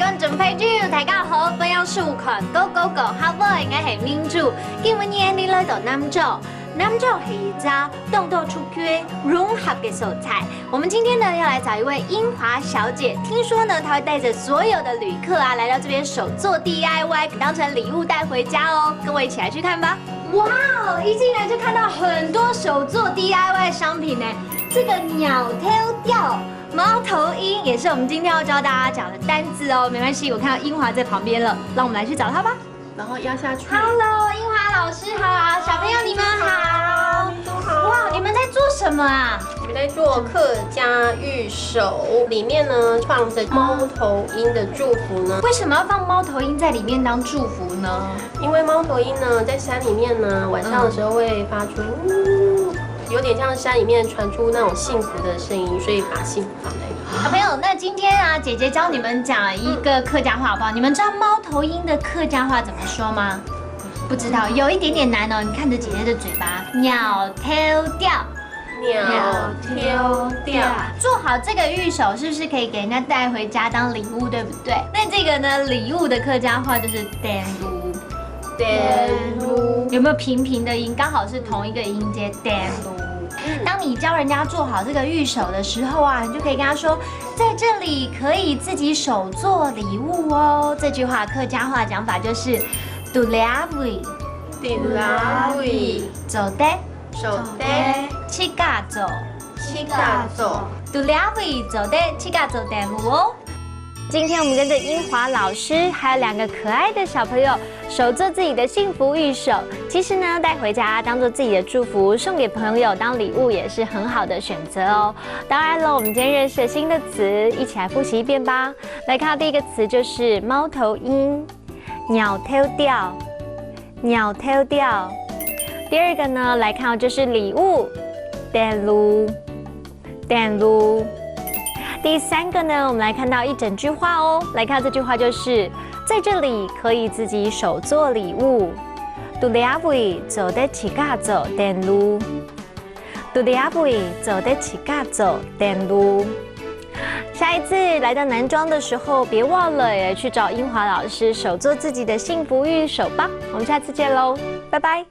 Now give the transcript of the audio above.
阮准备住，大家好，本样数看Go Go Go， 好不好？应该系民主。今年你来到南州。南州是一家动作出缺融合的所在。我们今天呢要来找一位英华小姐，听说呢她会带着所有的旅客啊来到这边手做 DIY， 当成礼物带回家哦。跟我一起来去看吧。哇哦，一进来就看到很多手做 DIY 商品呢。这个鸟头吊、猫头鹰也是我们今天要教大家讲的单字哦。没关系，我看到英华在旁边了，让我们来去找她吧。然后压下去。Hello， 英华老师好，小朋友你们好。哇，你们在做什么啊？我们在做客家御守，里面呢放着猫头鹰的祝福呢。为什么要放猫头鹰在里面当祝福呢？因为猫头鹰呢在山里面呢，晚上的时候会发出有点像山里面传出那种幸福的声音，所以把幸福放在里面。小朋友，那今天啊，姐姐教你们讲一个客家话好不好？你们知道猫头鹰的客家话怎么说吗？不知道，有一点点难哦。你看着姐姐的嘴巴，鸟头吊，鸟头吊。做好这个玉手，是不是可以给人家带回家当礼物，对不对？那这个呢，礼物的客家话就是电炉，电炉有没有平平的音？刚好是同一个音节，电炉。当你教人家做好这个玉手的时候啊，你就可以跟他说，在这里可以自己手做礼物哦。这句话客家话讲法就是，杜拉位，杜拉位，走的，手的，七家走，七家走，杜拉位走的，七家走的路哦。今天我们跟着英华老师，还有2个可爱的小朋友，手做自己的幸福玉手。其实呢，带回家当做自己的祝福，送给朋友当礼物也是很好的选择哦。当然了，我们今天认识了新的词，一起来复习一遍吧。来看到第一个词就是猫头鹰，鸟头吊，鸟头吊。第二个呢，来看到就是礼物，电炉，电炉。第3个呢，我们来看到一整句话哦。来看这句话就是，在这里可以自己手做礼物。杜里阿伟走得起嘎走电路，杜里阿伟走得起嘎走电路。下一次来到南庄的时候，别忘了也去找英华老师手做自己的幸福玉手吧。我们下次见喽，拜拜。